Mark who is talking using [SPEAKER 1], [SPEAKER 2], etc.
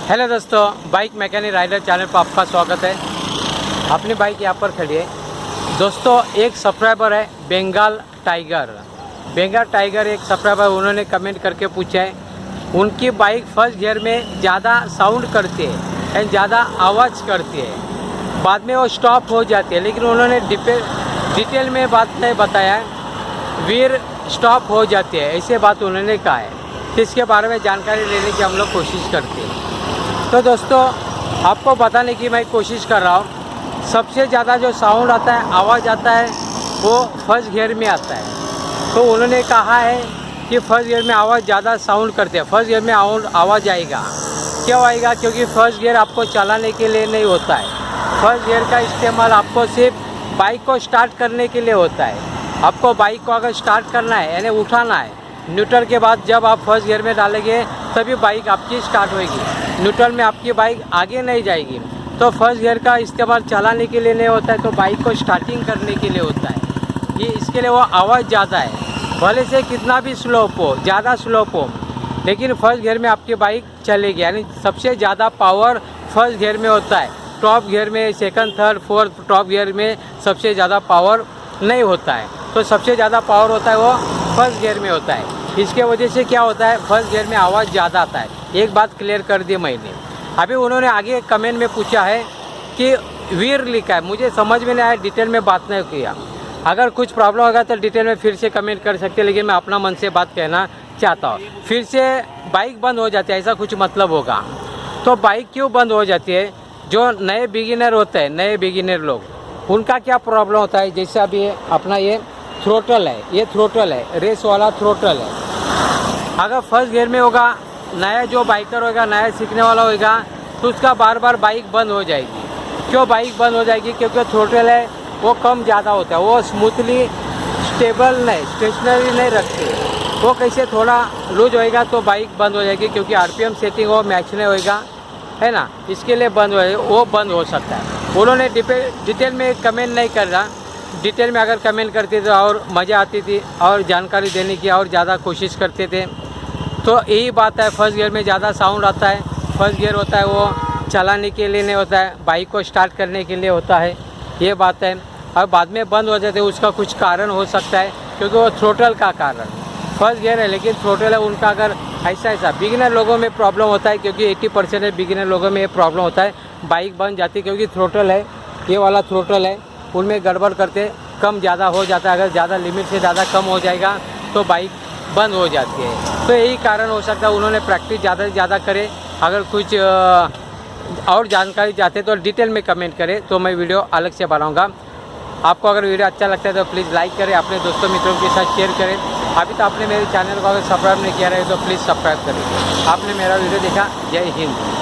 [SPEAKER 1] Hello दोस्तों, bike mechanic rider channel पर आपका स्वागत है। अपनी बाइक यहाँ पर खड़ी है दोस्तों। एक सब्सक्राइबर है बंगाल टाइगर एक सब्सक्राइबर, उन्होंने कमेंट करके पूछा है उनकी बाइक फर्स्ट गियर में ज़्यादा साउंड करती है एंड ज़्यादा आवाज़ करती है, बाद में वो स्टॉप हो जाती है। लेकिन उन्होंने डिटेल में बात नहीं बताया है, वीर स्टॉप हो जाती है ऐसे बात उन्होंने कहा है। तो इसके बारे में जानकारी लेने की हम लोग कोशिश करते हैं। तो दोस्तों, आपको बताने की मैं कोशिश कर रहा हूँ, सबसे ज़्यादा जो साउंड आता है, आवाज़ आता है, वो फर्स्ट गियर में आता है। तो उन्होंने कहा है कि फर्स्ट गियर में आवाज़ ज़्यादा साउंड करते हैं। फर्स्ट गियर में आवाज़ आएगा, क्यों आएगा? क्योंकि फर्स्ट गियर आपको चलाने के लिए नहीं होता है। फर्स्ट गियर का इस्तेमाल आपको सिर्फ बाइक को स्टार्ट करने के लिए होता है। आपको बाइक को अगर स्टार्ट करना है यानी उठाना है, न्यूट्रल के बाद जब आप फर्स्ट गियर में डालेंगे तभी बाइक आपकी स्टार्ट होगी। न्यूट्रल में आपकी बाइक आगे नहीं जाएगी। तो फर्स्ट गियर का इस्तेमाल चलाने के लिए नहीं होता है, तो बाइक को स्टार्टिंग करने के लिए होता है। ये इसके लिए वो आवाज़ ज़्यादा है, भले से कितना भी स्लोप हो, ज़्यादा स्लोप हो, लेकिन फर्स्ट गियर में आपकी बाइक चलेगी। यानी सबसे ज़्यादा पावर फर्स्ट गियर में होता है। टॉप गियर में, second, third, fourth top gear में सबसे ज़्यादा पावर नहीं होता है। तो सबसे ज़्यादा पावर होता है वो फर्स्ट गियर में होता है। इसके वजह से क्या होता है, फर्स्ट गियर में आवाज़ ज़्यादा आता है। एक बात क्लियर कर दी मैंने। अभी उन्होंने आगे कमेंट में पूछा है कि वीर लिखा है, मुझे समझ में नहीं आया, डिटेल में बात नहीं किया। अगर कुछ प्रॉब्लम होगा तो डिटेल में फिर से कमेंट कर सकते, लेकिन मैं अपना मन से बात कहना चाहता हूँ। फिर से बाइक बंद हो जाती है ऐसा कुछ मतलब होगा। तो बाइक क्यों बंद हो जाती है? जो नए बिगिनर होते हैं, नए बिगिनर लोग, उनका क्या प्रॉब्लम होता है? जैसे अभी अपना ये थ्रोटल है, ये थ्रोटल है, रेस वाला थ्रोटल है। अगर फर्स्ट गियर में होगा, नया जो बाइकर होगा, नया सीखने वाला होगा, तो उसका बार बार बाइक बंद हो जाएगी। क्यों बाइक बंद हो जाएगी? क्योंकि थ्रोटल है वो कम ज़्यादा होता है, वो स्मूथली स्टेबल नहीं, स्टेशनरी नहीं रखती। वो कैसे थोड़ा लूज होएगा तो बाइक बंद हो जाएगी, क्योंकि आरपीएम सेटिंग वो मैच नहीं होएगा, है ना, इसके लिए बंद हो, वो बंद हो सकता है। उन्होंने डिटेल में कमेंट नहीं कर रहा। डिटेल में अगर कमेंट करते तो और मज़ा आती थी और जानकारी देने की और ज़्यादा कोशिश करते थे। तो यही बात है, फर्स्ट गियर में ज़्यादा साउंड आता है। फर्स्ट गियर होता है वो चलाने के लिए नहीं होता है, बाइक को स्टार्ट करने के लिए होता है, ये बात है। और बाद में बंद हो जाते हैं, उसका कुछ कारण हो सकता है, क्योंकि वो थ्रोटल का कारण। फर्स्ट गियर है लेकिन थ्रोटल है उनका। अगर ऐसा बिगिनर लोगों में प्रॉब्लम होता है, क्योंकि 80% बिगिनर लोगों में ये प्रॉब्लम होता है, बाइक बंद जाती है, क्योंकि थ्रोटल है, ये वाला थ्रोटल है, उनमें गड़बड़ करते कम ज़्यादा हो जाता है। अगर ज़्यादा लिमिट से ज़्यादा कम हो जाएगा तो बाइक बंद हो जाती है। तो यही कारण हो सकता है। उन्होंने प्रैक्टिस ज़्यादा से ज़्यादा करे। अगर कुछ और जानकारी चाहते तो डिटेल में कमेंट करें, तो मैं वीडियो अलग से बनाऊंगा। आपको अगर वीडियो अच्छा लगता है तो प्लीज़ लाइक करें, अपने दोस्तों मित्रों के साथ शेयर करें। अभी तो आपने मेरे चैनल को अगर सब्सक्राइब नहीं किया है तो प्लीज़ सब्सक्राइब करें। आपने मेरा वीडियो देखा, जय हिंद।